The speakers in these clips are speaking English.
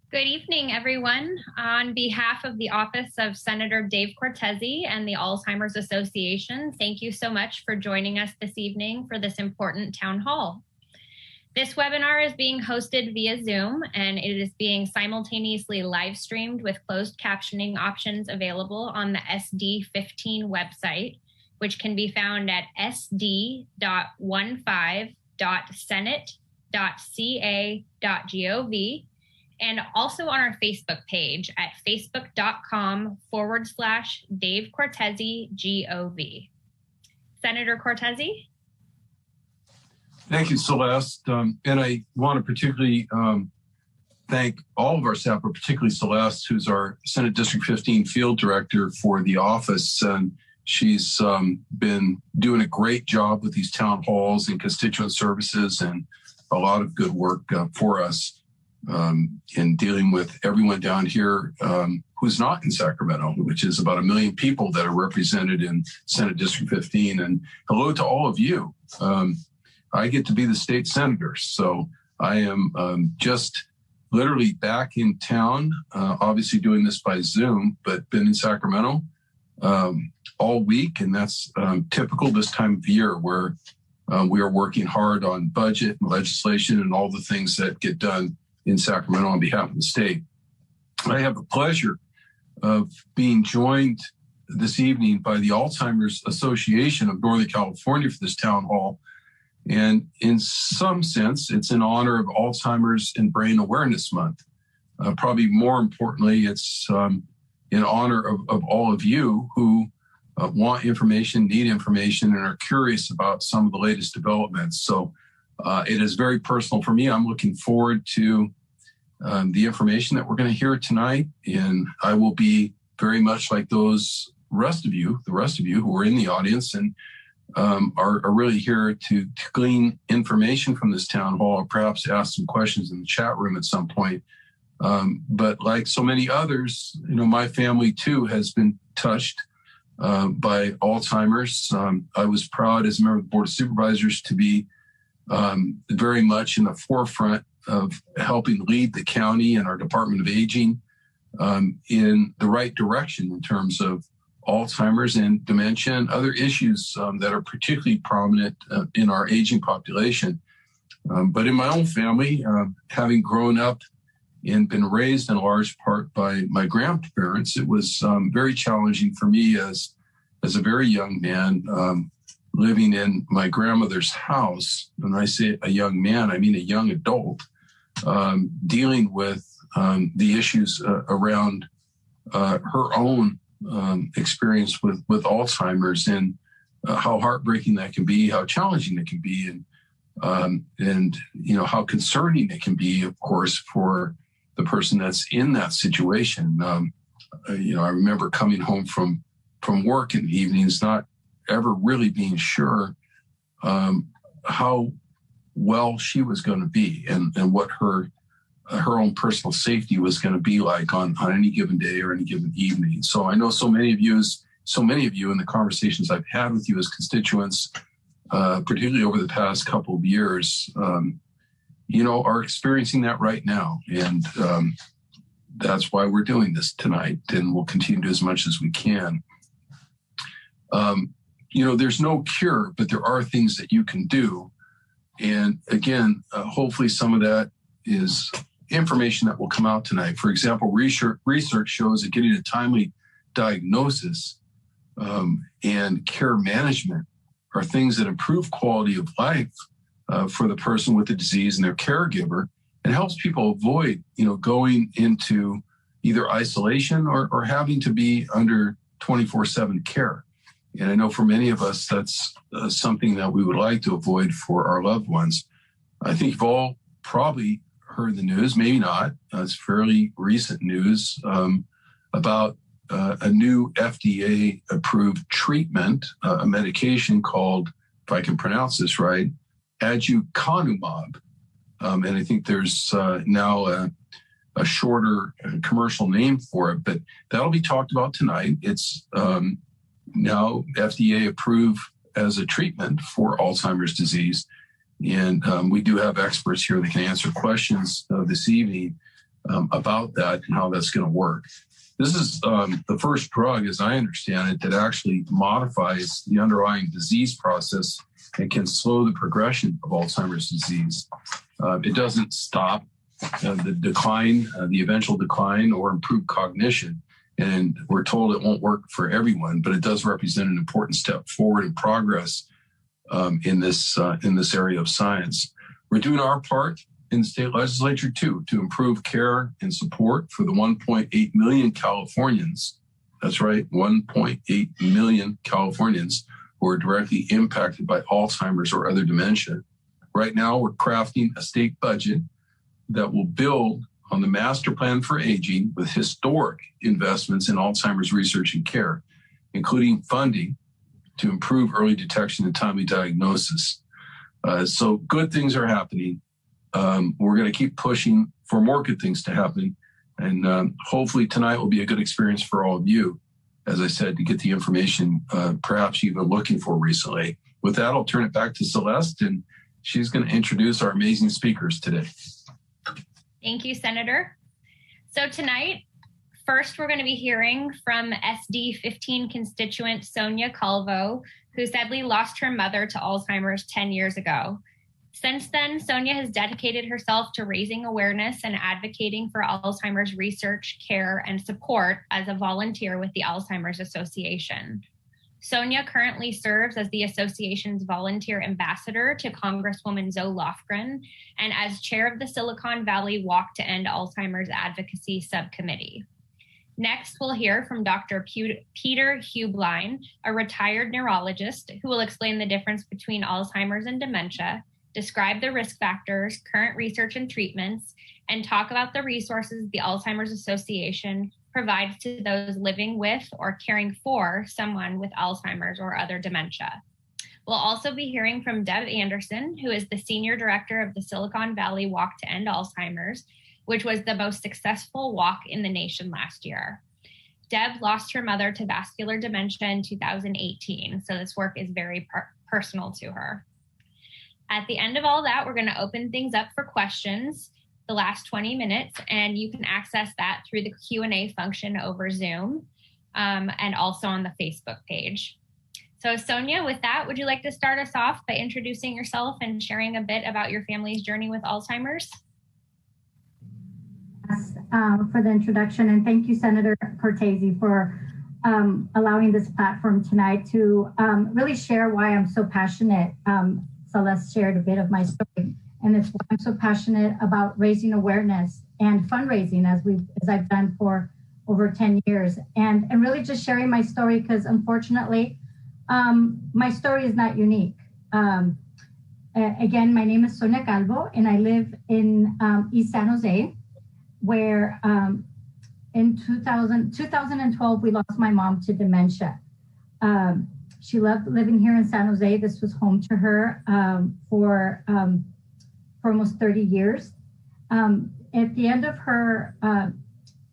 Good evening, everyone. On behalf of the Office of Senator Dave Cortese and the Alzheimer's Association, thank you so much for joining us this evening for this important town hall. This webinar is being hosted via Zoom, and it is being simultaneously live streamed with closed captioning options available on the SD15 website, which can be found at sd.15.senate.ca.gov. and also on our Facebook page at facebook.com/Dave Cortese GOV. Senator Cortese? Thank you, Celeste. And I want to particularly thank all of our staff, but particularly Celeste, who's our Senate District 15 Field Director for the office. And she's been doing a great job with these town halls and constituent services and a lot of good work for us. In dealing with everyone down here who's not in Sacramento, which is about 1 million people that are represented in Senate District 15. And hello to all of you. I get to be the state senator, so I am just literally back in town, obviously doing this by Zoom, but been in Sacramento all week, and that's typical this time of year where we are working hard on budget and legislation and all the things that get done in Sacramento on behalf of the state. I have the pleasure of being joined this evening by the Alzheimer's Association of Northern California for this town hall. And in some sense, it's in honor of Alzheimer's and Brain Awareness Month. Probably more importantly, it's in honor of all of you who want information, need information, and are curious about some of the latest developments. So it is very personal for me. I'm looking forward to the information that we're going to hear tonight, and I will be very much like the rest of you who are in the audience and are really here to glean information from this town hall, or perhaps ask some questions in the chat room at some point. But like so many others, my family too has been touched by Alzheimer's. I was proud as a member of the Board of Supervisors to be very much in the forefront of helping lead the county and our Department of Aging in the right direction in terms of Alzheimer's and dementia and other issues that are particularly prominent in our aging population. But in my own family, having grown up and been raised in large part by my grandparents, it was very challenging for me as a very young man living in my grandmother's house. When I say a young man, I mean a young adult, dealing with the issues around her own experience with Alzheimer's and how heartbreaking that can be, how challenging it can be, and how concerning it can be, of course, for the person that's in that situation. I remember coming home from work in the evenings, not ever really being sure how well she was going to be and what her own personal safety was going to be like on any given day or any given evening. So I know so many of you in the conversations I've had with you as constituents, particularly over the past couple of years, are experiencing that right now. And that's why we're doing this tonight, and we'll continue to do as much as we can. There's no cure, but there are things that you can do. And again, hopefully some of that is information that will come out tonight. For example, research shows that getting a timely diagnosis and care management are things that improve quality of life for the person with the disease and their caregiver, and helps people avoid, going into either isolation or having to be under 24/7 care. And I know for many of us, that's something that we would like to avoid for our loved ones. I think you've all probably heard the news, maybe not. It's fairly recent news about a new FDA-approved treatment, a medication called, if I can pronounce this right, aducanumab. And I think there's now a shorter commercial name for it, but that'll be talked about tonight. It's now FDA approved as a treatment for Alzheimer's disease. And we do have experts here that can answer questions this evening about that and how that's going to work. This is the first drug, as I understand it, that actually modifies the underlying disease process and can slow the progression of Alzheimer's disease. It doesn't stop the decline, the eventual decline, or improve cognition. And we're told it won't work for everyone, but it does represent an important step forward in progress in this area of science. We're doing our part in the state legislature, too, to improve care and support for the 1.8 million Californians. That's right, 1.8 million Californians who are directly impacted by Alzheimer's or other dementia. Right now, we're crafting a state budget that will build on the Master Plan for Aging with historic investments in Alzheimer's research and care, including funding to improve early detection and timely diagnosis. So good things are happening. We're going to keep pushing for more good things to happen. And hopefully tonight will be a good experience for all of you, as I said, to get the information perhaps you've been looking for recently. With that, I'll turn it back to Celeste, and she's going to introduce our amazing speakers today. Thank you, Senator. So tonight, first, we're going to be hearing from SD 15 constituent Sonia Calvo, who sadly lost her mother to Alzheimer's 10 years ago. Since then, Sonia has dedicated herself to raising awareness and advocating for Alzheimer's research, care, and support as a volunteer with the Alzheimer's Association. Sonia currently serves as the association's volunteer ambassador to Congresswoman Zoe Lofgren and as chair of the Silicon Valley Walk to End Alzheimer's Advocacy Subcommittee. Next, we'll hear from Dr. Peter Hublein, a retired neurologist who will explain the difference between Alzheimer's and dementia, describe the risk factors, current research and treatments, and talk about the resources the Alzheimer's Association provides to those living with or caring for someone with Alzheimer's or other dementia. We'll also be hearing from Deb Anderson, who is the Senior Director of the Silicon Valley Walk to End Alzheimer's, which was the most successful walk in the nation last year. Deb lost her mother to vascular dementia in 2018, so this work is very personal to her. At the end of all that, we're going to open things up for questions the last 20 minutes, and you can access that through the Q&A function over Zoom and also on the Facebook page. So Sonia, with that, would you like to start us off by introducing yourself and sharing a bit about your family's journey with Alzheimer's? Yes, for the introduction, and thank you, Senator Cortese, for allowing this platform tonight to really share why I'm so passionate. Celeste shared a bit of my story, and it's why I'm so passionate about raising awareness and fundraising as I've done for over 10 years, and really just sharing my story because unfortunately, my story is not unique. Again, my name is Sonia Calvo, and I live in East San Jose, where in 2012, we lost my mom to dementia. She loved living here in San Jose. This was home to her for almost 30 years. At the end of her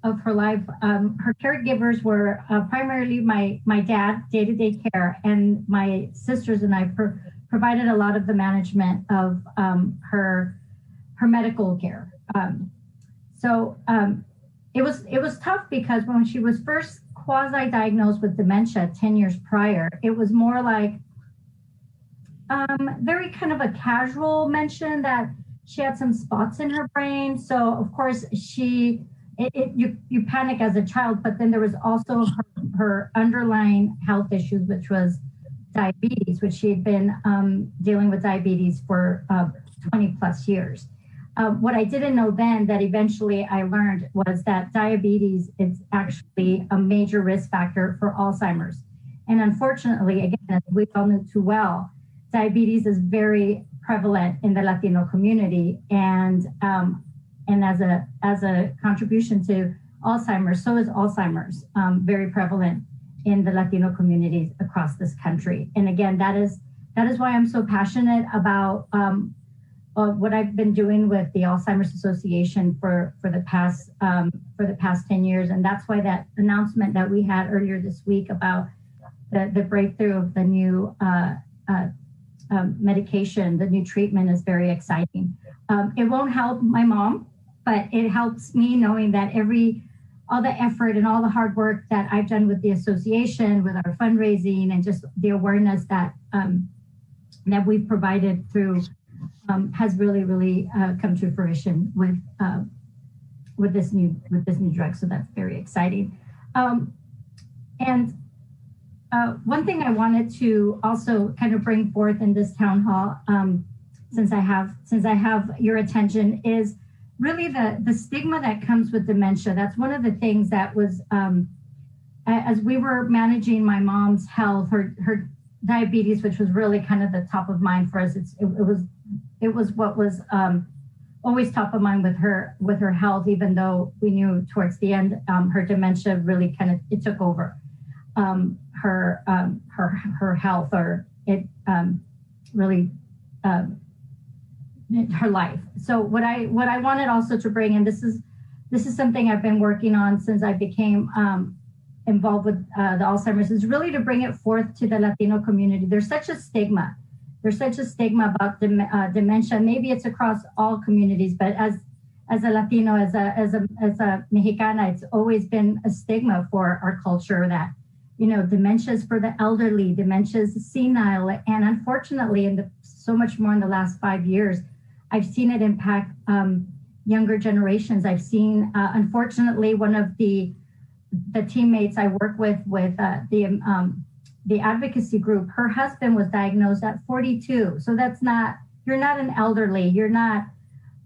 life, her caregivers were primarily my dad, day-to-day care, and my sisters and I provided a lot of the management of her medical care. So it was tough because when she was first quasi-diagnosed with dementia 10 years prior, it was more like very kind of a casual mention that she had some spots in her brain. So of course you panic as a child, but then there was also her underlying health issues, which was diabetes, which she had been dealing with diabetes for 20 plus years. What I didn't know then that eventually I learned was that diabetes is actually a major risk factor for Alzheimer's. And unfortunately, again, as we all know too well, diabetes is very prevalent in the Latino community, and as a contribution to Alzheimer's, so is Alzheimer's very prevalent in the Latino communities across this country. And again, that is why I'm so passionate about what I've been doing with the Alzheimer's Association for the past 10 years, and that's why that announcement that we had earlier this week about the breakthrough of the new medication, the new treatment, is very exciting. It won't help my mom, but it helps me knowing that all the effort and all the hard work that I've done with the association, with our fundraising, and just the awareness that that we've provided through has really come to fruition with this new drug. So that's very exciting. And one thing I wanted to also kind of bring forth in this town hall, since I have your attention, is really the stigma that comes with dementia. That's one of the things that was, as we were managing my mom's health, her diabetes, which was really kind of the top of mind for us. It was what was always top of mind with her health, even though we knew towards the end her dementia really kind of took over her health, or it really her life. So what I wanted also to bring, and this is something I've been working on since I became involved with the Alzheimer's, is really to bring it forth to the Latino community. There's such a stigma. There's such a stigma about dementia. Maybe it's across all communities, but as a Latino, as a Mexicana, it's always been a stigma for our culture that, you know, dementia is for the elderly, dementia is senile, and unfortunately, so much more in the last 5 years, I've seen it impact younger generations. I've seen, unfortunately, one of the teammates I work with the advocacy group, her husband was diagnosed at 42. So you're not an elderly, you're not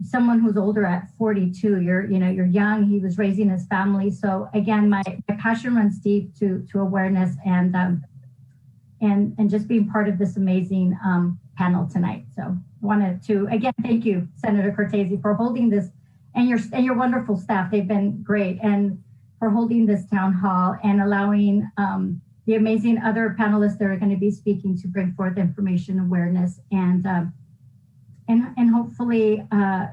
someone who's older at 42. You're young. He was raising his family. So again, my passion runs deep to awareness and just being part of this amazing panel tonight. So I wanted to again thank you, Senator Cortese, for holding this, and your wonderful staff. They've been great, and for holding this town hall and allowing the amazing other panelists that are going to be speaking to bring forth information, awareness, and hopefully to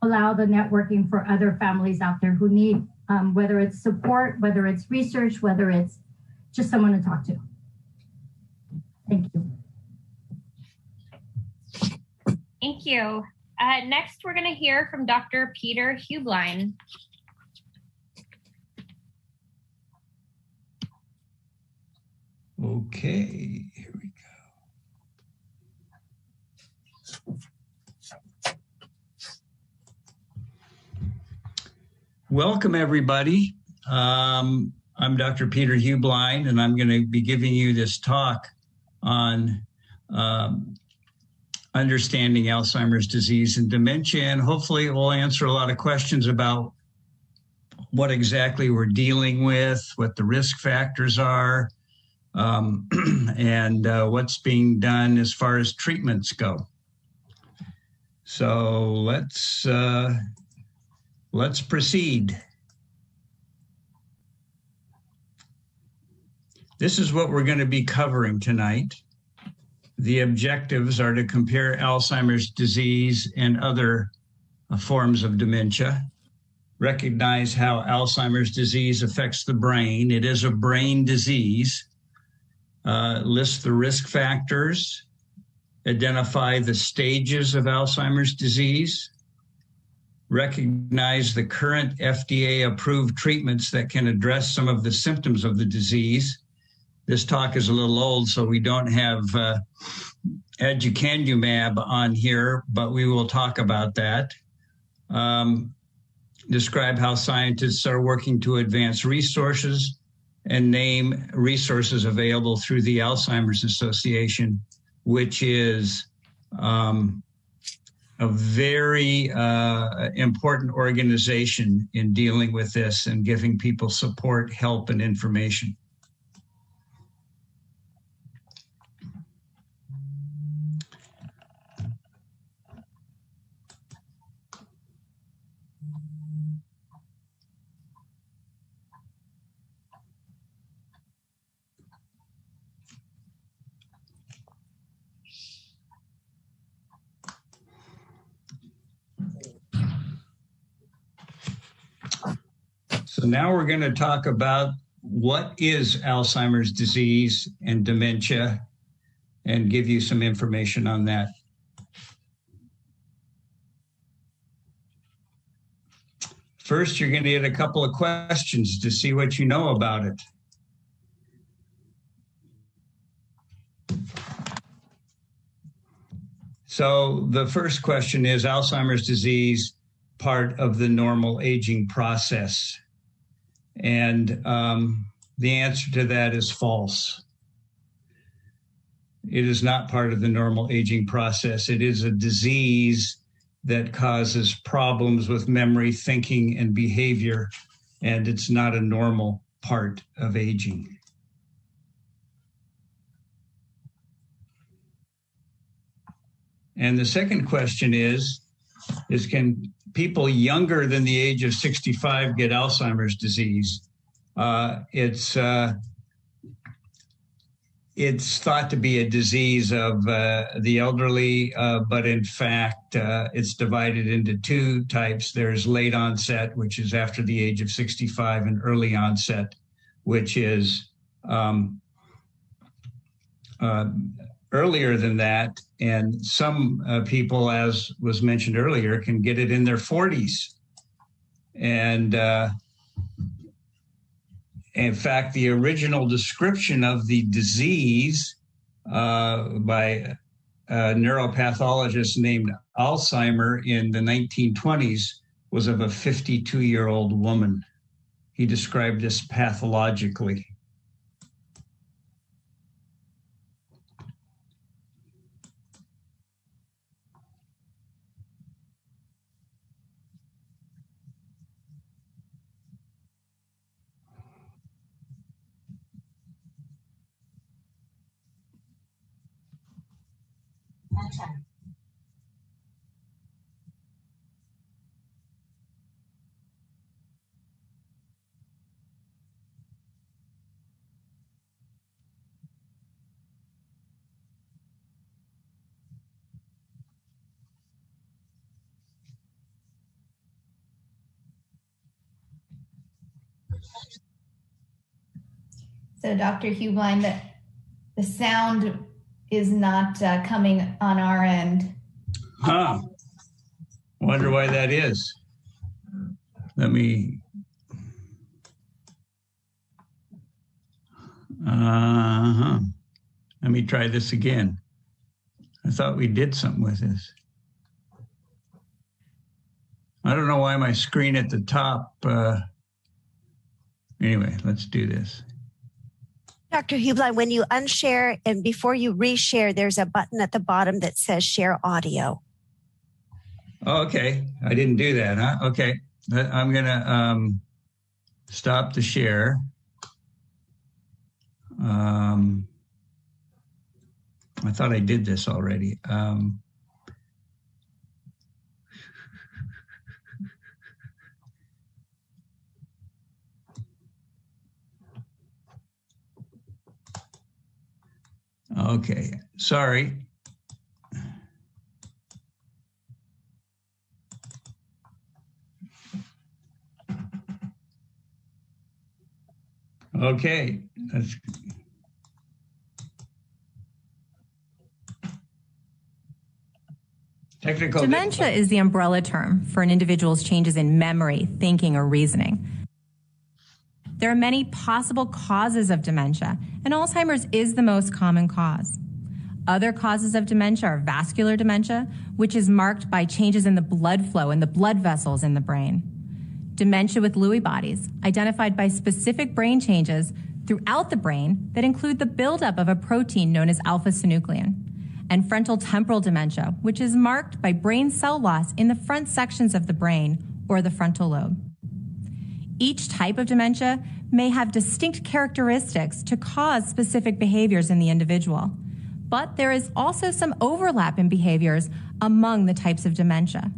allow the networking for other families out there who need, whether it's support, whether it's research, whether it's just someone to talk to. Thank you. Thank you. Next, we're going to hear from Dr. Peter Hublein. Okay, here we go. Welcome, everybody. I'm Dr. Peter Hublein, and I'm going to be giving you this talk on understanding Alzheimer's disease and dementia, and hopefully it will answer a lot of questions about what exactly we're dealing with, what the risk factors are, and what's being done as far as treatments go. So let's proceed. This is what we're going to be covering tonight. The objectives are to compare Alzheimer's disease and other forms of dementia, recognize how Alzheimer's disease affects the brain. It is a brain disease. List the risk factors, identify the stages of Alzheimer's disease, recognize the current FDA-approved treatments that can address some of the symptoms of the disease. This talk is a little old, so we don't have aducanumab on here, but we will talk about that. Describe how scientists are working to advance resources, and name resources available through the Alzheimer's Association, which is a very important organization in dealing with this and giving people support, help, and information. So now we're going to talk about what is Alzheimer's disease and dementia and give you some information on that. First, you're going to get a couple of questions to see what you know about it. So the first question is Alzheimer's disease part of the normal aging process? And the answer to that is false. It is not part of the normal aging process. It is a disease that causes problems with memory, thinking, and behavior, and it's not a normal part of aging. And the second question is can people younger than the age of 65 get Alzheimer's disease? It's thought to be a disease of the elderly, but in fact, it's divided into two types. There's late onset, which is after the age of 65, and early onset, which is earlier than that. And some people, as was mentioned earlier, can get it in their 40s. And in fact, the original description of the disease by a neuropathologist named Alzheimer in the 1920s was of a 52-year-old woman. He described this pathologically. So Dr. Hublein, the sound is not coming on our end. Huh. Wonder why that is. Let me. Let me try this again. I thought we did something with this. I don't know why my screen at the top. Anyway, let's do this. Dr. Hublein, when you unshare and before you reshare, there's a button at the bottom that says share audio. Oh, okay. I didn't do that, huh? Okay. I'm going to stop the share. I thought I did this already. Okay, sorry. Okay, that's technical. Dementia is the umbrella term for an individual's changes in memory, thinking, or reasoning. There are many possible causes of dementia, and Alzheimer's is the most common cause. Other causes of dementia are vascular dementia, which is marked by changes in the blood flow in the blood vessels in the brain. Dementia with Lewy bodies, identified by specific brain changes throughout the brain that include the buildup of a protein known as alpha-synuclein. And frontal temporal dementia, which is marked by brain cell loss in the front sections of the brain or the frontal lobe. Each type of dementia may have distinct characteristics to cause specific behaviors in the individual, but there is also some overlap in behaviors among the types of dementia.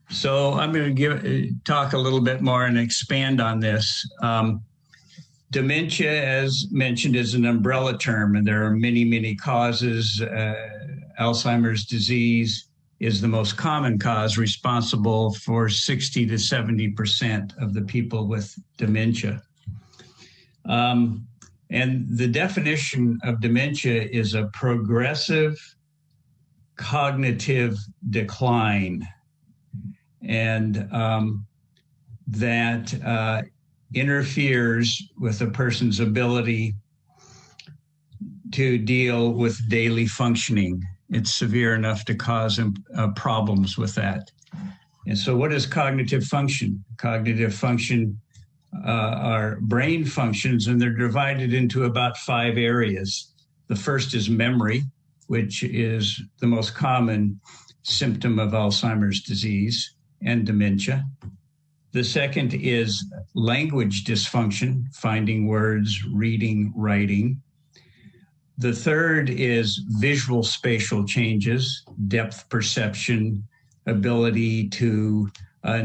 So I'm going to talk a little bit more and expand on this. Dementia, as mentioned, is an umbrella term, and there are many, many causes. Alzheimer's disease is the most common cause, responsible for 60 to 70% of the people with dementia. And the definition of dementia is a progressive cognitive decline, and that interferes with a person's ability to deal with daily functioning. It's severe enough to cause problems with that. And so what is cognitive function? Cognitive function are brain functions, and they're divided into about 5 areas. The first is memory, which is the most common symptom of Alzheimer's disease and dementia. The second is language dysfunction, finding words, reading, writing. The third is visual spatial changes, depth perception, ability to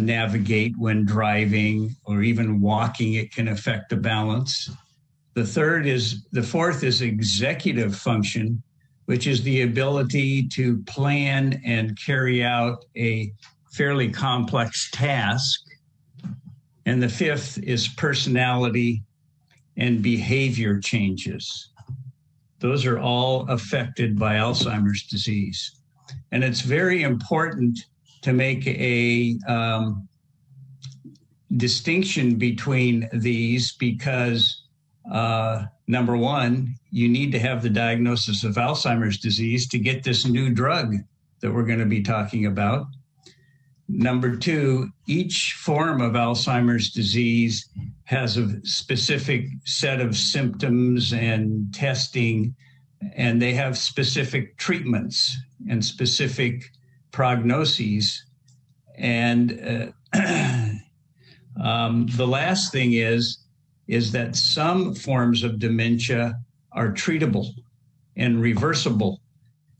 navigate when driving or even walking. It can affect the balance. The fourth is executive function, which is the ability to plan and carry out a fairly complex task. And the fifth is personality and behavior changes. Those are all affected by Alzheimer's disease. And it's very important to make a distinction between these because, number one, you need to have the diagnosis of Alzheimer's disease to get this new drug that we're going to be talking about. Number two, each form of Alzheimer's disease has a specific set of symptoms and testing, and they have specific treatments and specific prognoses. And the last thing is that some forms of dementia are treatable and reversible.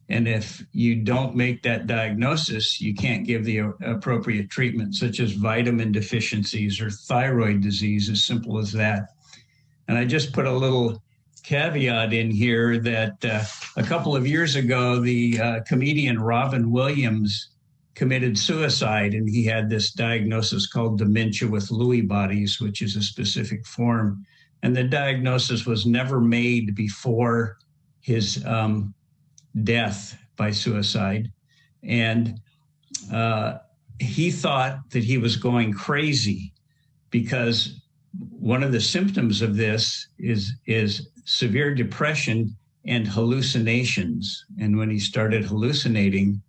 And if you don't make that diagnosis, you can't give the appropriate treatment, such as vitamin deficiencies or thyroid disease, as simple as that. And I just put a little caveat in here that a couple of years ago, the comedian Robin Williams committed suicide, and he had this diagnosis called dementia with Lewy bodies, which is a specific form. And the diagnosis was never made before his death by suicide. And he thought that he was going crazy because one of the symptoms of this is severe depression and hallucinations. And when he started hallucinating,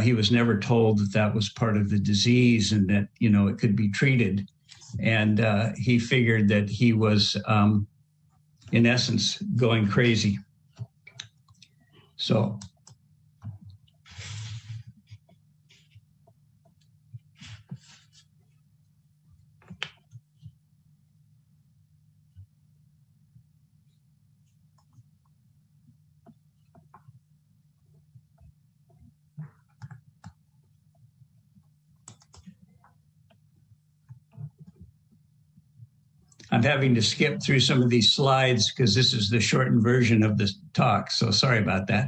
he was never told that that was part of the disease and that, it could be treated. And he figured that he was, in essence, going crazy. So I'm having to skip through some of these slides because this is the shortened version of the talk. So sorry about that.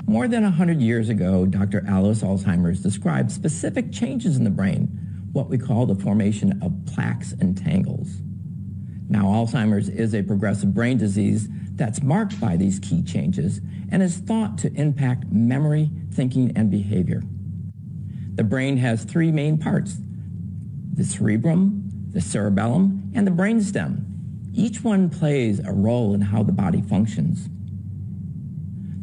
More than 100 years ago, Dr. Alice Alzheimer's described specific changes in the brain, what we call the formation of plaques and tangles. Now, Alzheimer's is a progressive brain disease that's marked by these key changes and is thought to impact memory, thinking, and behavior. The brain has 3 main parts: the cerebrum, the cerebellum, and the brainstem. Each one plays a role in how the body functions.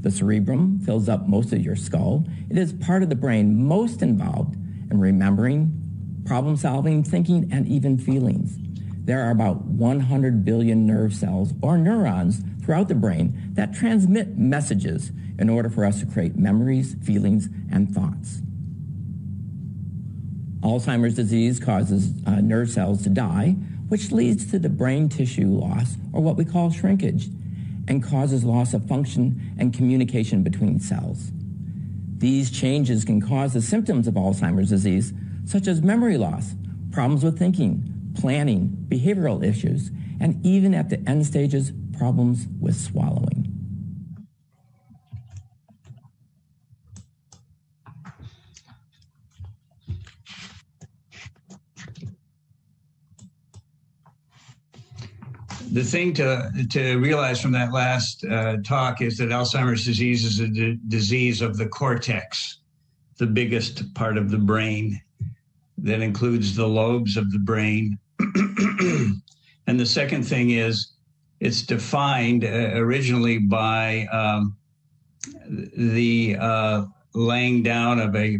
The cerebrum fills up most of your skull. It is part of the brain most involved in remembering, problem solving, thinking, and even feelings. There are about 100 billion nerve cells or neurons throughout the brain that transmit messages in order for us to create memories, feelings, and thoughts. Alzheimer's disease causes nerve cells to die, which leads to the brain tissue loss, or what we call shrinkage, and causes loss of function and communication between cells. These changes can cause the symptoms of Alzheimer's disease, such as memory loss, problems with thinking, planning, behavioral issues, and even at the end stages, problems with swallowing. The thing to realize from that last talk is that Alzheimer's disease is a disease of the cortex, the biggest part of the brain that includes the lobes of the brain. And the second thing is it's defined originally by the laying down of a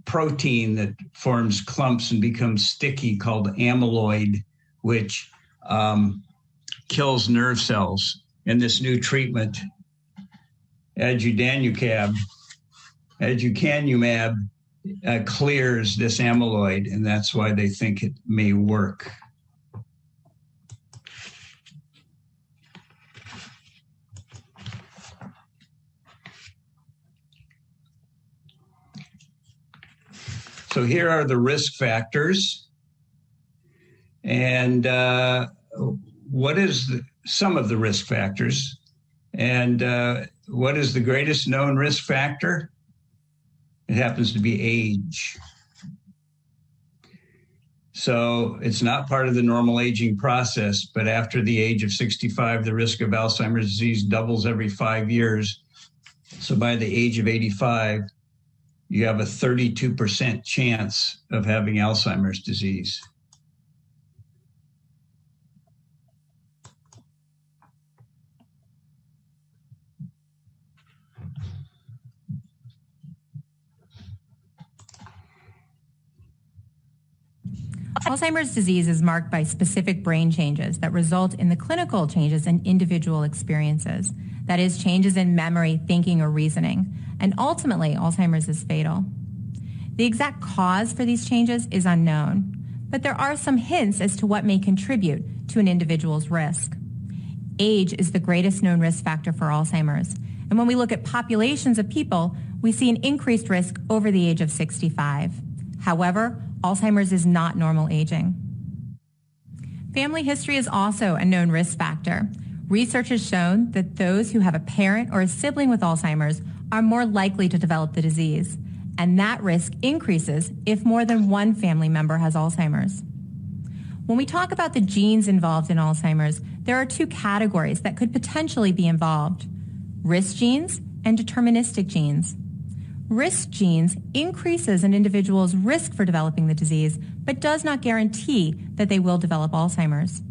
protein that forms clumps and becomes sticky called amyloid, which kills nerve cells. And this new treatment, aducanumab, clears this amyloid, and that's why they think it may work. So here are the risk factors. And what is some of the risk factors? And what is the greatest known risk factor? It happens to be age. So it's not part of the normal aging process, but after the age of 65, the risk of Alzheimer's disease doubles every 5 years. So by the age of 85, you have a 32% chance of having Alzheimer's disease. Alzheimer's disease is marked by specific brain changes that result in the clinical changes in individual experiences. That is, changes in memory, thinking, or reasoning. And ultimately, Alzheimer's is fatal. The exact cause for these changes is unknown, but there are some hints as to what may contribute to an individual's risk. Age is the greatest known risk factor for Alzheimer's. And when we look at populations of people, we see an increased risk over the age of 65. However, Alzheimer's is not normal aging. Family history is also a known risk factor. Research has shown that those who have a parent or a sibling with Alzheimer's are more likely to develop the disease, and that risk increases if more than one family member has Alzheimer's. When we talk about the genes involved in Alzheimer's, there are two categories that could potentially be involved: risk genes and deterministic genes. Risk genes increases an individual's risk for developing the disease, but does not guarantee that they will develop Alzheimer's.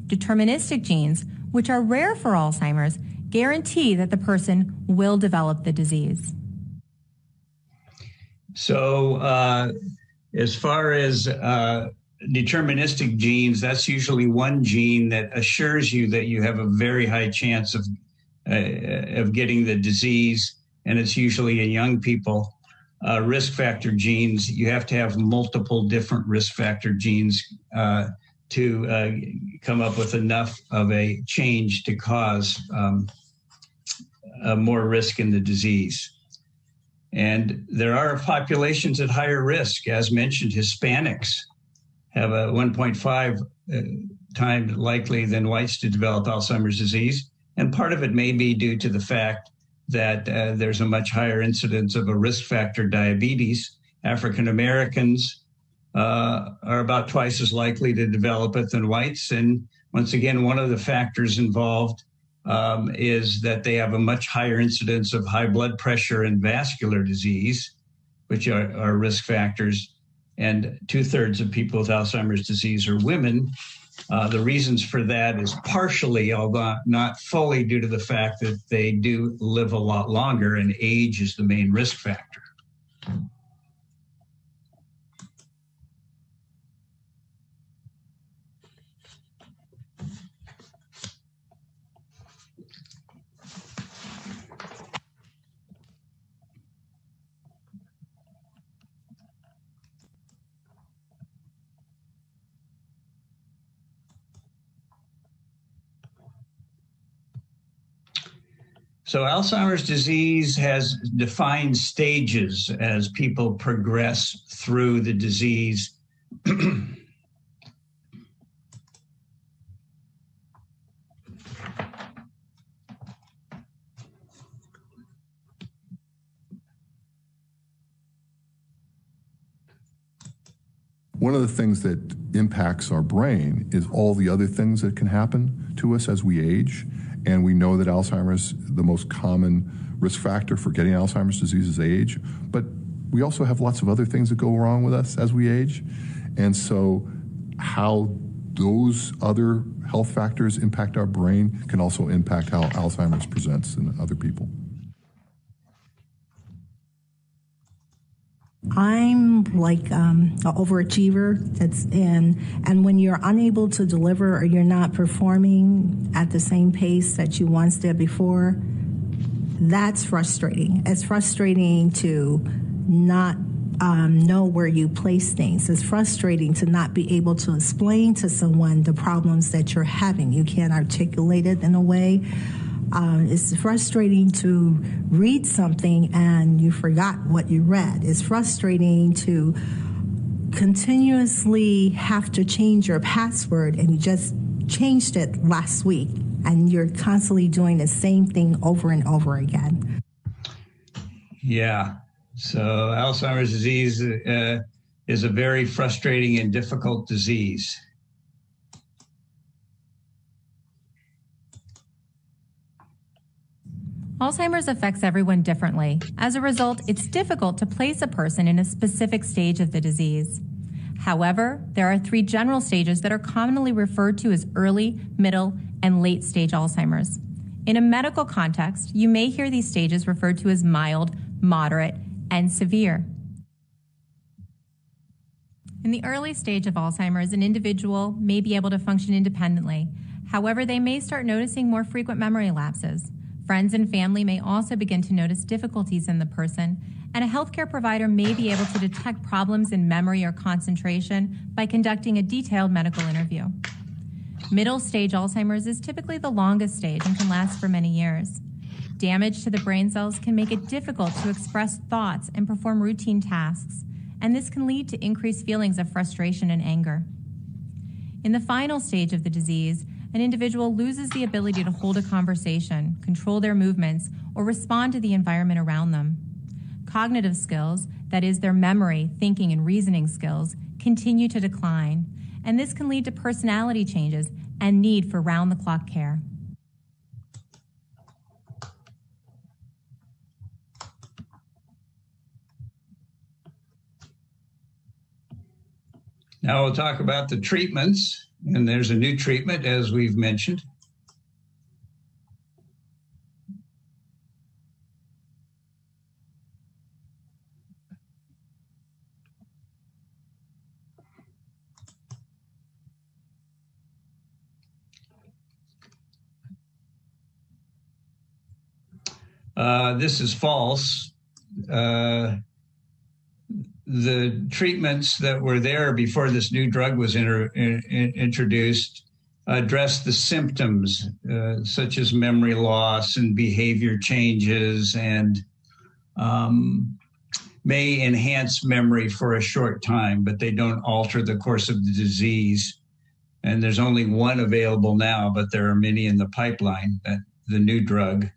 Deterministic genes, which are rare for Alzheimer's, guarantee that the person will develop the disease. So as far as deterministic genes, that's usually one gene that assures you that you have a very high chance of getting the disease, and it's usually in young people. Risk factor genes, you have to have multiple different risk factor genes to come up with enough of a change to cause more risk in the disease. And there are populations at higher risk. As mentioned, Hispanics have a 1.5 times likely than whites to develop Alzheimer's disease. And part of it may be due to the fact that there's a much higher incidence of a risk factor, diabetes. African Americans are about twice as likely to develop it than whites. And once again, one of the factors involved is that they have a much higher incidence of high blood pressure and vascular disease, which are risk factors. And 2/3 of people with Alzheimer's disease are women. The reasons for that is partially, although not fully, due to the fact that they do live a lot longer, and age is the main risk factor. So Alzheimer's disease has defined stages as people progress through the disease. One of the things that impacts our brain is all the other things that can happen to us as we age. And we know that Alzheimer's, the most common risk factor for getting Alzheimer's disease is age. But we also have lots of other things that go wrong with us as we age. And so how those other health factors impact our brain can also impact how Alzheimer's presents in other people. I'm like an overachiever, and when you're unable to deliver or you're not performing at the same pace that you once did before, that's frustrating. It's frustrating to not know where you place things. It's frustrating to not be able to explain to someone the problems that you're having. You can't articulate it in a way. It's frustrating to read something and you forgot what you read. It's frustrating to continuously have to change your password and you just changed it last week and you're constantly doing the same thing over and over again. Yeah. So Alzheimer's disease is a very frustrating and difficult disease. Alzheimer's affects everyone differently. As a result, it's difficult to place a person in a specific stage of the disease. However, there are 3 general stages that are commonly referred to as early, middle, and late stage Alzheimer's. In a medical context, you may hear these stages referred to as mild, moderate, and severe. In the early stage of Alzheimer's, an individual may be able to function independently. However, they may start noticing more frequent memory lapses. Friends and family may also begin to notice difficulties in the person, and a healthcare provider may be able to detect problems in memory or concentration by conducting a detailed medical interview. Middle stage Alzheimer's is typically the longest stage and can last for many years. Damage to the brain cells can make it difficult to express thoughts and perform routine tasks, and this can lead to increased feelings of frustration and anger. In the final stage of the disease, an individual loses the ability to hold a conversation, control their movements, or respond to the environment around them. Cognitive skills, that is, their memory, thinking, and reasoning skills, continue to decline, and this can lead to personality changes and need for round-the-clock care. Now we'll talk about the treatments. And there's a new treatment, as we've mentioned. This is false. The treatments that were there before this new drug was introduced addressed the symptoms, such as memory loss and behavior changes, and may enhance memory for a short time, but they don't alter the course of the disease. And there's only one available now, but there are many in the pipeline, the new drug.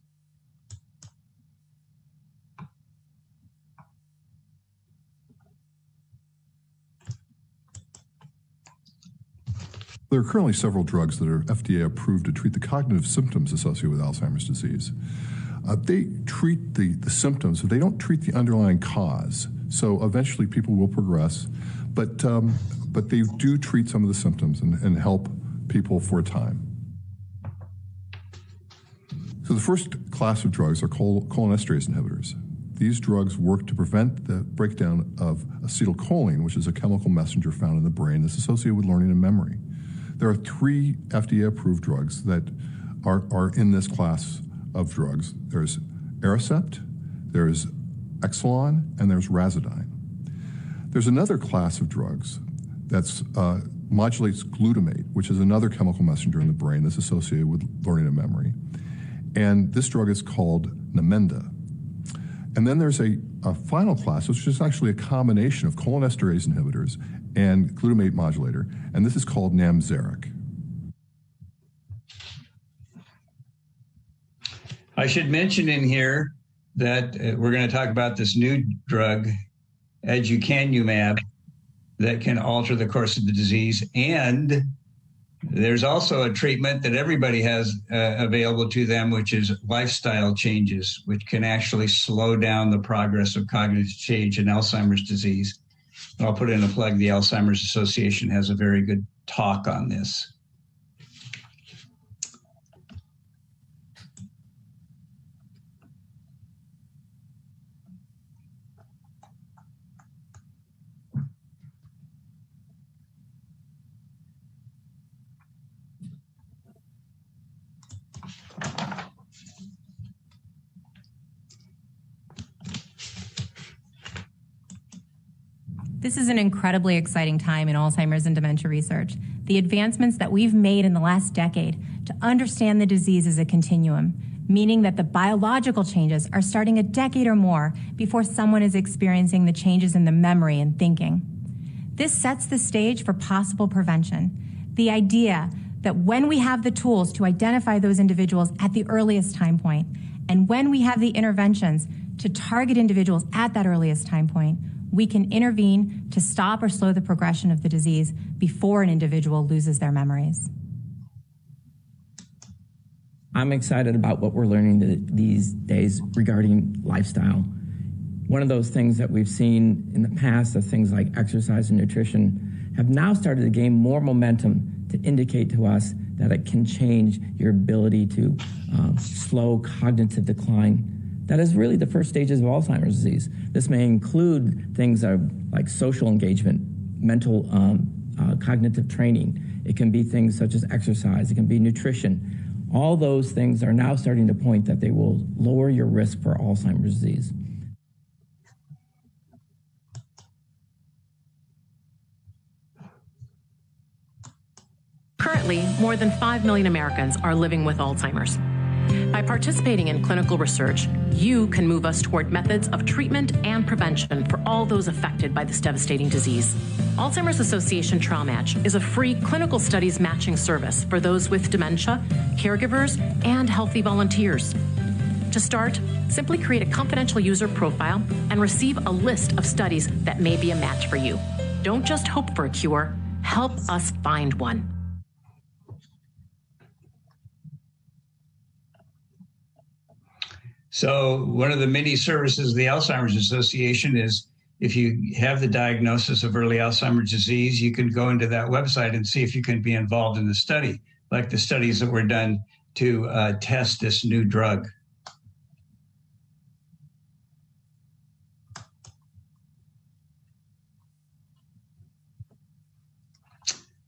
There are currently several drugs that are FDA approved to treat the cognitive symptoms associated with Alzheimer's disease. They treat the symptoms, but they don't treat the underlying cause. So eventually people will progress, but they do treat some of the symptoms and help people for a time. So the first class of drugs are cholinesterase inhibitors. These drugs work to prevent the breakdown of acetylcholine, which is a chemical messenger found in the brain that's associated with learning and memory. There are 3 FDA-approved drugs that are in this class of drugs. There's Aricept, there's Exelon, and there's Razidine. There's another class of drugs that modulates glutamate, which is another chemical messenger in the brain that's associated with learning and memory. And this drug is called Namenda. And then there's a final class, which is actually a combination of cholinesterase inhibitors and glutamate modulator, and this is called Namzaric. I should mention in here that we're going to talk about this new drug, aducanumab, that can alter the course of the disease. And there's also a treatment that everybody has available to them, which is lifestyle changes, which can actually slow down the progress of cognitive change in Alzheimer's disease. And I'll put in a plug. The Alzheimer's Association has a very good talk on this. This is an incredibly exciting time in Alzheimer's and dementia research. The advancements that we've made in the last decade to understand the disease as a continuum, meaning that the biological changes are starting a decade or more before someone is experiencing the changes in the memory and thinking. This sets the stage for possible prevention. The idea that when we have the tools to identify those individuals at the earliest time point, and when we have the interventions to target individuals at that earliest time point, we can intervene to stop or slow the progression of the disease before an individual loses their memories. I'm excited about what we're learning these days regarding lifestyle. One of those things that we've seen in the past of things like exercise and nutrition have now started to gain more momentum to indicate to us that it can change your ability to slow cognitive decline. That is really the first stages of Alzheimer's disease. This may include things like social engagement, mental cognitive training. It can be things such as exercise. It can be nutrition. All those things are now starting to point that they will lower your risk for Alzheimer's disease. Currently, more than 5 million Americans are living with Alzheimer's. By participating in clinical research, you can move us toward methods of treatment and prevention for all those affected by this devastating disease. Alzheimer's Association Trial Match is a free clinical studies matching service for those with dementia, caregivers, and healthy volunteers. To start, simply create a confidential user profile and receive a list of studies that may be a match for you. Don't just hope for a cure, help us find one. So one of the many services of the Alzheimer's Association is if you have the diagnosis of early Alzheimer's disease, you can go into that website and see if you can be involved in the study, like the studies that were done to test this new drug.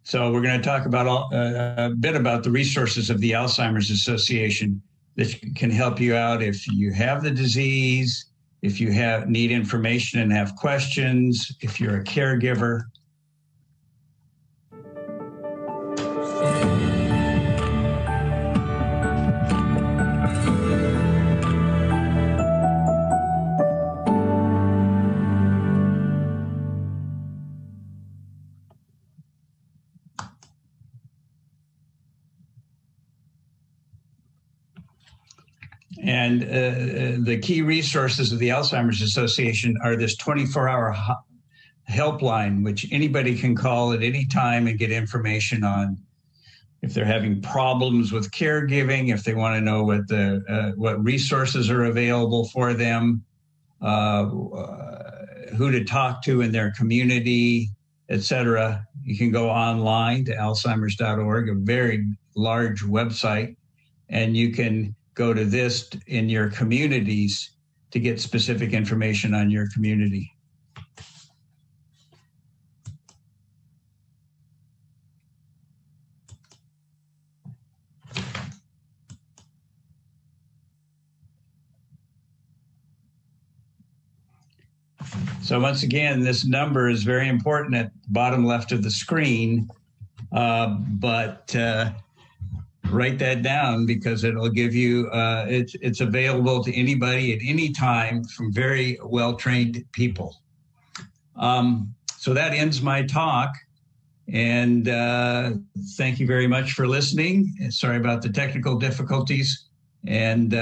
So we're going to talk about a bit about the resources of the Alzheimer's Association that can help you out if you have the disease, if you need information and have questions, if you're a caregiver. And the key resources of the Alzheimer's Association are this 24-hour helpline, which anybody can call at any time and get information on if they're having problems with caregiving, if they want to know what resources are available for them, who to talk to in their community, etc. You can go online to alzheimers.org, a very large website, and you can go to this in your communities to get specific information on your community. So once again, this number is very important at the bottom left of the screen, but write that down because it'll give you, it's available to anybody at any time from very well-trained people. So that ends my talk. And thank you very much for listening. Sorry about the technical difficulties. And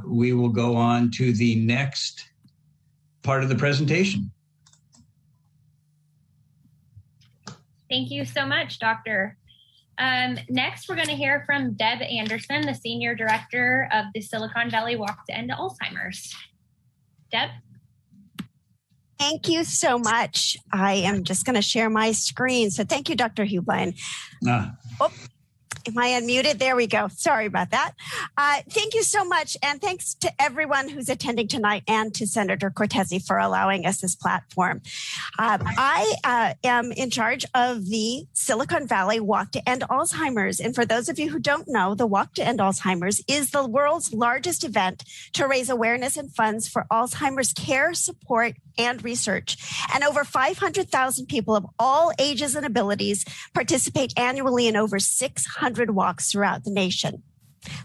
we will go on to the next part of the presentation. Thank you so much, Doctor. Next, we're going to hear from Deb Anderson, the Senior Director of the Silicon Valley Walk to End Alzheimer's. Deb? Thank you so much. I am just going to share my screen. So thank you, Dr. Hublein. Oh, am I unmuted? There we go. Sorry about that. Thank you so much. And thanks to everyone who's attending tonight and to Senator Cortese for allowing us this platform. I am in charge of the Silicon Valley Walk to End Alzheimer's. And for those of you who don't know, the Walk to End Alzheimer's is the world's largest event to raise awareness and funds for Alzheimer's care, support, and research. And over 500,000 people of all ages and abilities participate annually in over 600 walks throughout the nation.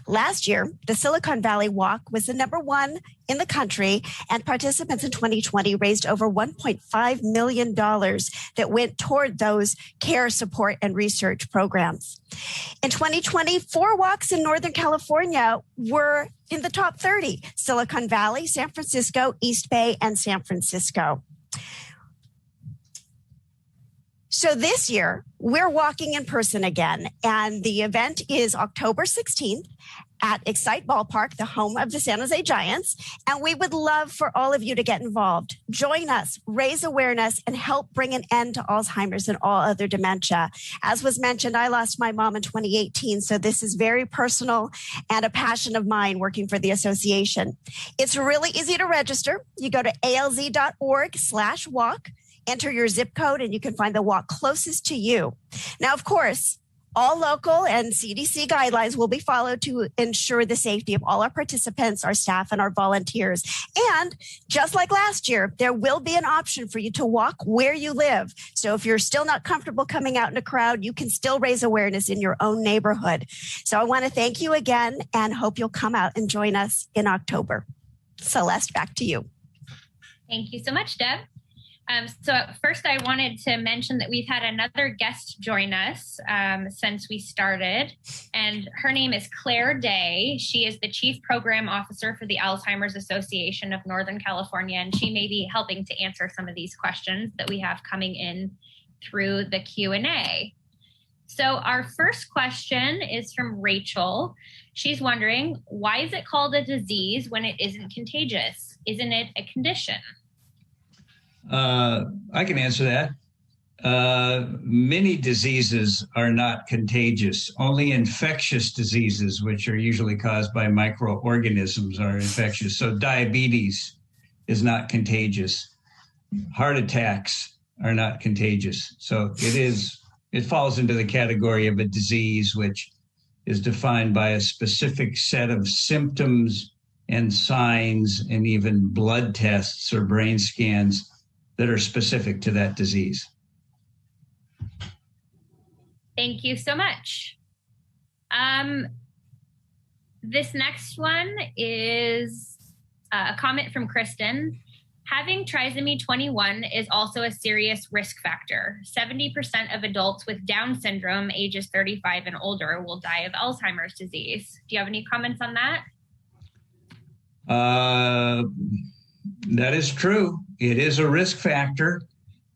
Last year, the Silicon Valley Walk was the #1 in the country, and participants in 2020 raised over $1.5 million that went toward those care, support, and research programs. In 2020, 4 walks in Northern California were in the top 30: Silicon Valley, San Francisco, East Bay, and San Francisco. So this year, we're walking in person again, and the event is October 16th at Excite Ballpark, the home of the San Jose Giants, and we would love for all of you to get involved. Join us, raise awareness, and help bring an end to Alzheimer's and all other dementia. As was mentioned, I lost my mom in 2018, so this is very personal and a passion of mine working for the association. It's really easy to register. You go to alz.org/walk. Enter your zip code and you can find the walk closest to you. Now, of course, all local and CDC guidelines will be followed to ensure the safety of all our participants, our staff, and our volunteers. And just like last year, there will be an option for you to walk where you live. So if you're still not comfortable coming out in a crowd, you can still raise awareness in your own neighborhood. So I want to thank you again and hope you'll come out and join us in October. Celeste, back to you. Thank you so much, Deb. So first, I wanted to mention that we've had another guest join us since we started, and her name is Claire Day. She is the Chief Program Officer for the Alzheimer's Association of Northern California, and she may be helping to answer some of these questions that we have coming in through the Q&A. So our first question is from Rachel. She's wondering, why is it called a disease when it isn't contagious? Isn't it a condition? I can answer that. Many diseases are not contagious. Only infectious diseases, which are usually caused by microorganisms, are infectious. So diabetes is not contagious. Heart attacks are not contagious. So it falls into the category of a disease, which is defined by a specific set of symptoms and signs and even blood tests or brain scans that are specific to that disease. Thank you so much. This next one is a comment from Kristen. Having trisomy 21 is also a serious risk factor. 70% of adults with Down syndrome, ages 35 and older, will die of Alzheimer's disease. Do you have any comments on that? That is true. It is a risk factor.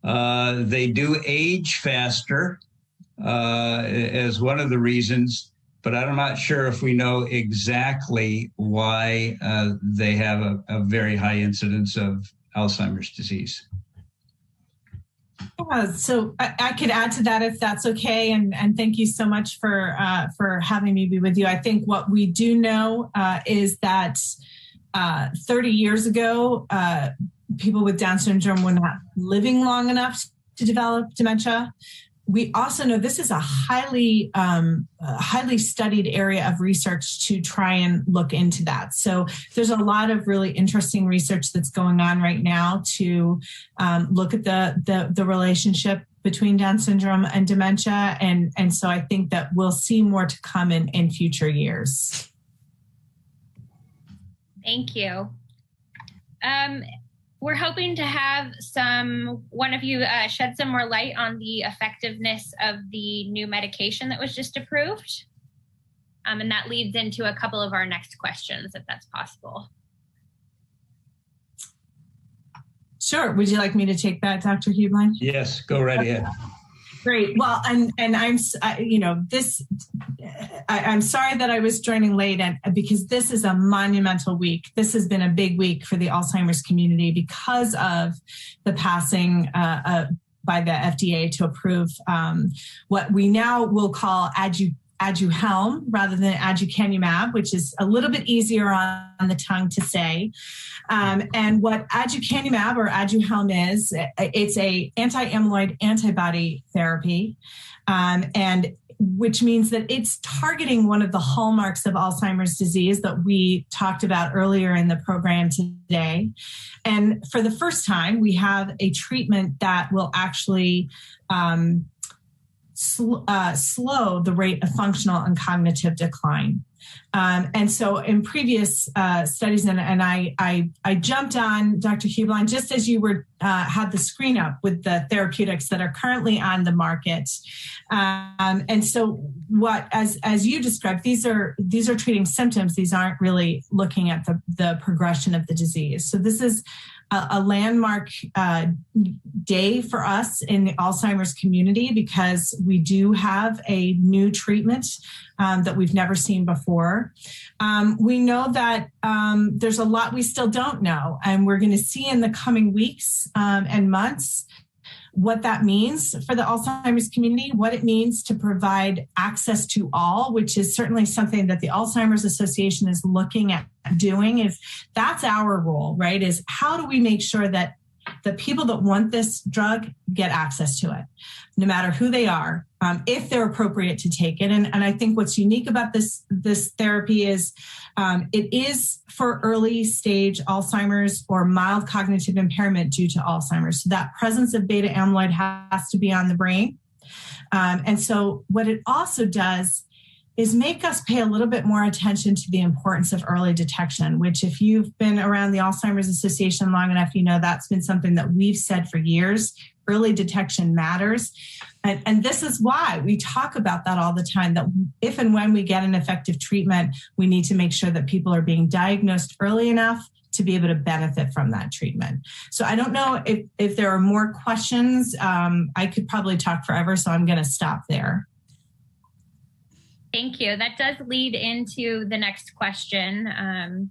They do age faster as one of the reasons, but I'm not sure if we know exactly why they have a very high incidence of Alzheimer's disease. So I could add to that if that's okay. And thank you so much for having me be with you. I think what we do know is that 30 years ago, people with Down syndrome were not living long enough to develop dementia. We also know this is a highly studied area of research to try and look into that. So there's a lot of really interesting research that's going on right now to look at the relationship between Down syndrome and dementia. And so I think that we'll see more to come in future years. Thank you. We're hoping to have one of you shed some more light on the effectiveness of the new medication that was just approved. And that leads into a couple of our next questions, if that's possible. Sure. Would you like me to take that, Dr. Hublein? Yes, go right ahead. Great. Well, and I'm sorry that I was joining late, and because this is a monumental week. This has been a big week for the Alzheimer's community because of the passing by the FDA to approve what we now will call Aduhelm rather than aducanumab, which is a little bit easier on the tongue to say. And what aducanumab or Aduhelm is, it's a anti-amyloid antibody therapy, and which means that it's targeting one of the hallmarks of Alzheimer's disease that we talked about earlier in the program today. And for the first time, we have a treatment that will actually slow the rate of functional and cognitive decline. And so in previous studies, and I jumped on Dr. Hublein just as you were had the screen up with the therapeutics that are currently on the market. And so what, as you described, these are treating symptoms. These aren't really looking at the progression of the disease. So this is a landmark day for us in the Alzheimer's community because we do have a new treatment that we've never seen before. We know that there's a lot we still don't know, and we're going to see in the coming weeks and months what that means for the Alzheimer's community, what it means to provide access to all, which is certainly something that the Alzheimer's Association is looking at doing. If that's our role, right, is how do we make sure that the people that want this drug get access to it, no matter who they are, if they're appropriate to take it. And I think what's unique about this therapy is it is for early stage Alzheimer's or mild cognitive impairment due to Alzheimer's. So that presence of beta amyloid has to be on the brain. And so what it also does is make us pay a little bit more attention to the importance of early detection, which if you've been around the Alzheimer's Association long enough, you know that's been something that we've said for years. Early detection matters. And this is why we talk about that all the time, that if and when we get an effective treatment, we need to make sure that people are being diagnosed early enough to be able to benefit from that treatment. So I don't know if there are more questions. I could probably talk forever, so I'm going to stop there. Thank you. That does lead into the next question.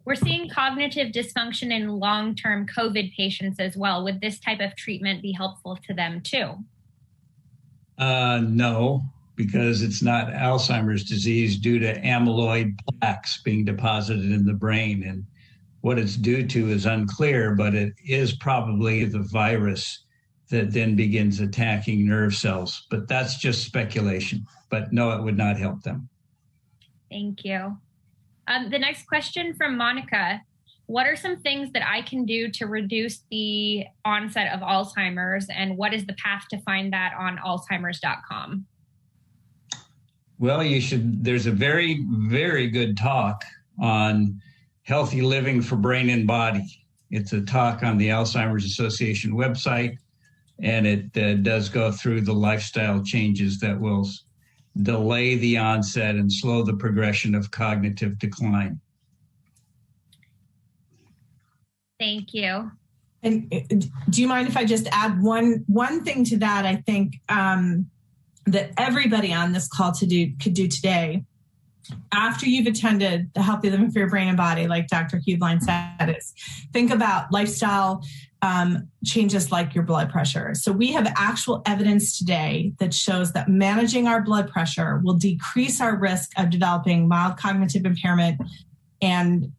We're seeing cognitive dysfunction in long-term COVID patients as well. Would this type of treatment be helpful to them too? No, because it's not Alzheimer's disease due to amyloid plaques being deposited in the brain. And what it's due to is unclear, but it is probably the virus that then begins attacking nerve cells. But that's just speculation. But no, it would not help them. Thank you. The next question from Monica. What are some things that I can do to reduce the onset of Alzheimer's, and what is the path to find that on alzheimers.com? Well, there's a very, very good talk on healthy living for brain and body. It's a talk on the Alzheimer's Association website, and it does go through the lifestyle changes that will delay the onset and slow the progression of cognitive decline. Thank you. And do you mind if I just add one thing to that? I think that everybody on this call could do today, after you've attended the Healthy Living for Your Brain and Body, like Dr. Hublein said, is think about lifestyle changes like your blood pressure. So we have actual evidence today that shows that managing our blood pressure will decrease our risk of developing mild cognitive impairment and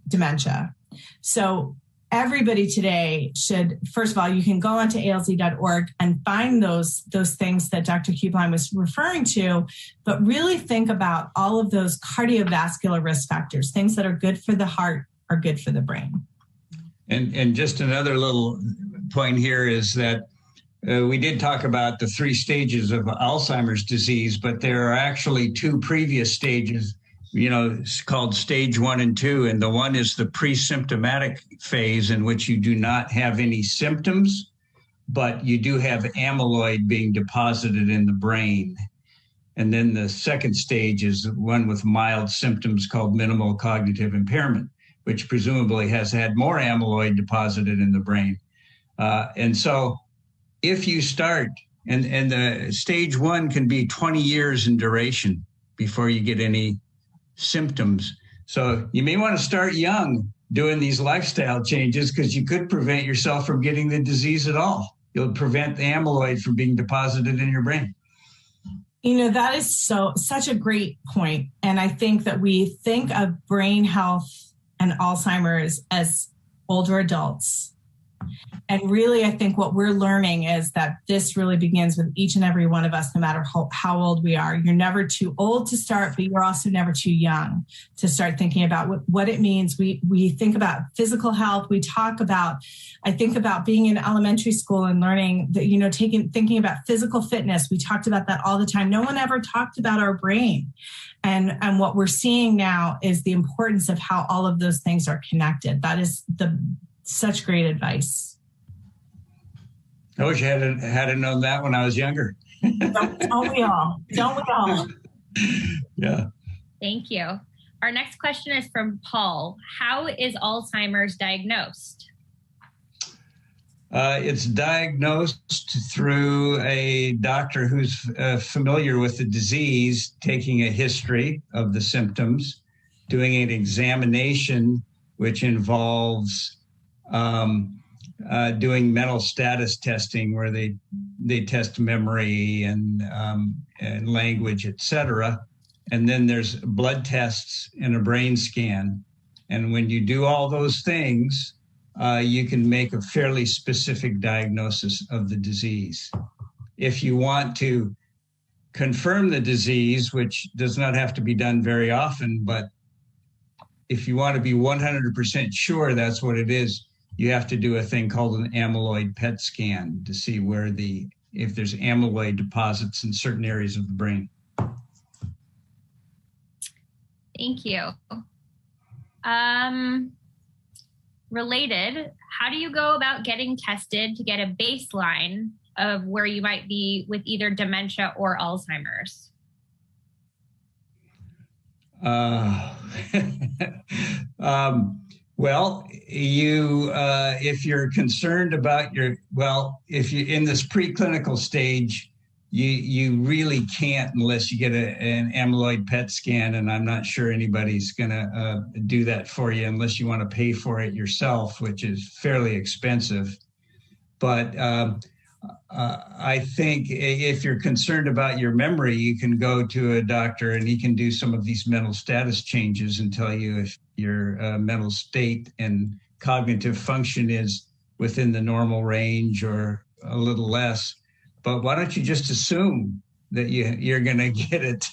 dementia. So everybody today should, first of all, you can go onto alz.org and find those things that Dr. Hublein was referring to, but really think about all of those cardiovascular risk factors. Things that are good for the heart are good for the brain. And just another little point here is that we did talk about the 3 stages of Alzheimer's disease, but there are actually 2 previous stages, called stage 1 and 2. And the one is the pre-symptomatic phase, in which you do not have any symptoms, but you do have amyloid being deposited in the brain. And then the second stage is one with mild symptoms called minimal cognitive impairment, which presumably has had more amyloid deposited in the brain. And so if you start And the stage 1 can be 20 years in duration before you get any symptoms. So you may want to start young doing these lifestyle changes, because you could prevent yourself from getting the disease at all. You'll prevent the amyloid from being deposited in your brain. That is such a great point. And I think that we think of brain health and Alzheimer's as older adults. And really, I think what we're learning is that this really begins with each and every one of us, no matter how old we are. You're never too old to start, but you're also never too young to start thinking about what it means. We think about physical health. I think about being in elementary school and learning that, thinking about physical fitness. We talked about that all the time. No one ever talked about our brain. And what we're seeing now is the importance of how all of those things are connected. That is such great advice. I wish I had known that when I was younger. Don't we all? Yeah. Thank you. Our next question is from Paul. How is Alzheimer's diagnosed? It's diagnosed through a doctor who's familiar with the disease, taking a history of the symptoms, doing an examination, which involves doing mental status testing, where they test memory and language, etc. And then there's blood tests and a brain scan. And when you do all those things, you can make a fairly specific diagnosis of the disease. If you want to confirm the disease, which does not have to be done very often, but if you want to be 100% sure that's what it is, you have to do a thing called an amyloid PET scan to see if there's amyloid deposits in certain areas of the brain. Thank you. Related, how do you go about getting tested to get a baseline of where you might be with either dementia or Alzheimer's? Well, if you're concerned about if you're in this preclinical stage, you really can't unless you get an amyloid PET scan, and I'm not sure anybody's going to do that for you unless you want to pay for it yourself, which is fairly expensive. But I think if you're concerned about your memory, you can go to a doctor and he can do some of these mental status changes and tell you if your mental state and cognitive function is within the normal range or a little less. But why don't you just assume that you're going to get it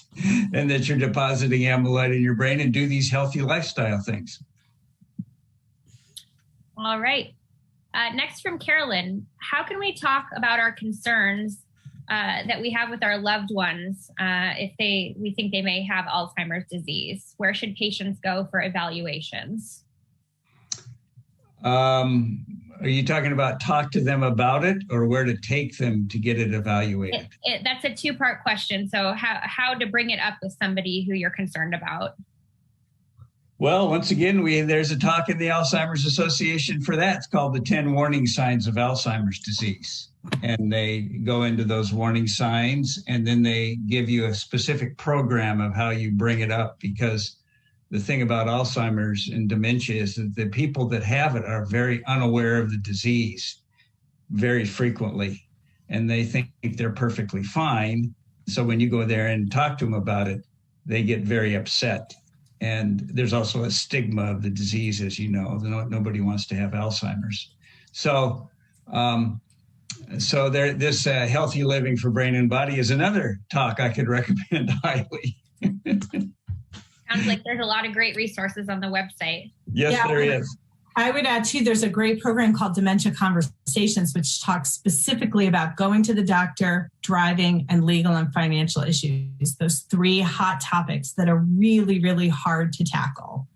and that you're depositing amyloid in your brain and do these healthy lifestyle things? All right. Next from Carolyn, how can we talk about our concerns that we have with our loved ones if we think they may have Alzheimer's disease? Where should patients go for evaluations? Are you talking about talk to them about it or where to take them to get it evaluated? That's a two-part question. So how to bring it up with somebody who you're concerned about? Well, once again, there's a talk in the Alzheimer's Association for that. It's called the 10 Warning Signs of Alzheimer's Disease. And they go into those warning signs, and then they give you a specific program of how you bring it up, because the thing about Alzheimer's and dementia is that the people that have it are very unaware of the disease very frequently, and they think they're perfectly fine. So when you go there and talk to them about it, they get very upset. And there's also a stigma of the disease, as you know. Nobody wants to have Alzheimer's. So this healthy living for brain and body is another talk I could recommend highly. Sounds like there's a lot of great resources on the website. Yes, yeah, there is. I would add too, there's a great program called Dementia Conversations, which talks specifically about going to the doctor, driving, and legal and financial issues. Those three hot topics that are really, really hard to tackle.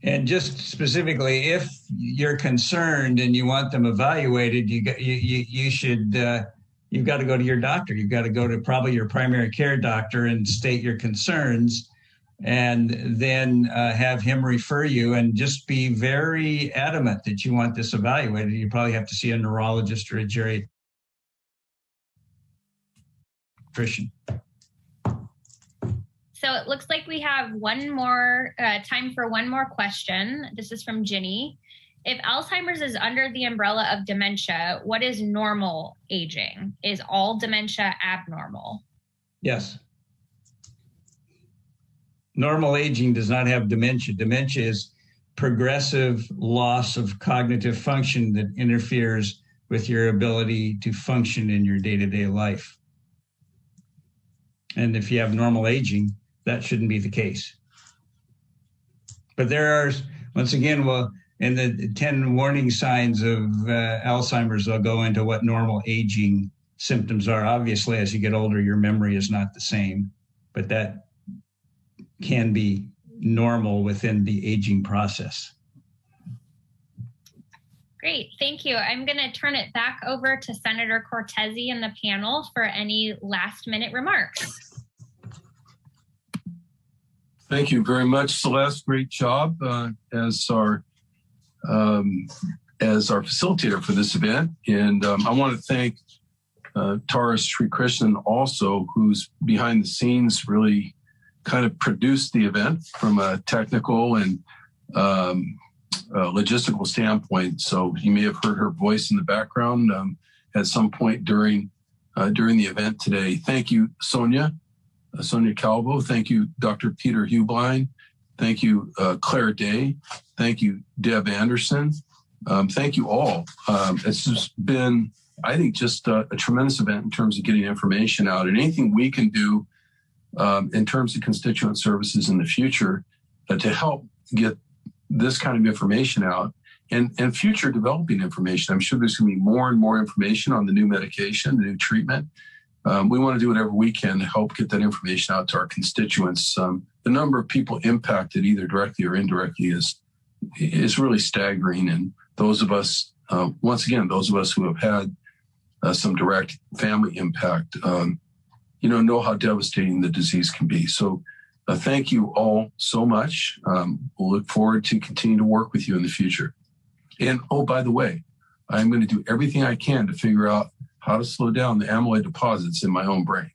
And just specifically, if you're concerned and you want them evaluated, you should you've got to go to your doctor. You've got to go to probably your primary care doctor and state your concerns, and then have him refer you, and just be very adamant that you want this evaluated. You probably have to see a neurologist or a geriatrician nutrition. So it looks like we have one more time for one more question. This is from Ginny. If Alzheimer's is under the umbrella of dementia, what is normal aging? Is all dementia abnormal? Yes. Normal aging does not have dementia. Dementia is progressive loss of cognitive function that interferes with your ability to function in your day-to-day life. And if you have normal aging, that shouldn't be the case. But there are, once again, well, in the 10 warning signs of Alzheimer's, they'll go into what normal aging symptoms are. Obviously, as you get older, your memory is not the same, but that can be normal within the aging process. Great, thank you. I'm going to turn it back over to Senator Cortese and the panel for any last-minute remarks. Thank you very much, Celeste. Great job as our facilitator for this event. And I want to thank Tara Sri Krishnan also, who's behind the scenes really kind of produced the event from a technical and logistical standpoint. So you may have heard her voice in the background at some point during the event today. Thank you, Sonia Calvo. Thank you, Dr. Peter Hublein. Thank you, Claire Day. Thank you, Deb Anderson. Thank you all. It's just been, I think, just a tremendous event in terms of getting information out, and anything we can do in terms of constituent services in the future to help get this kind of information out and future developing information. I'm sure there's going to be more and more information on the new medication, the new treatment. We want to do whatever we can to help get that information out to our constituents. The number of people impacted either directly or indirectly is really staggering. And those of us, once again, those of us who have had some direct family impact, know how devastating the disease can be. So thank you all so much. We'll look forward to continue to work with you in the future. And oh, by the way, I'm going to do everything I can to figure out how to slow down the amyloid deposits in my own brain.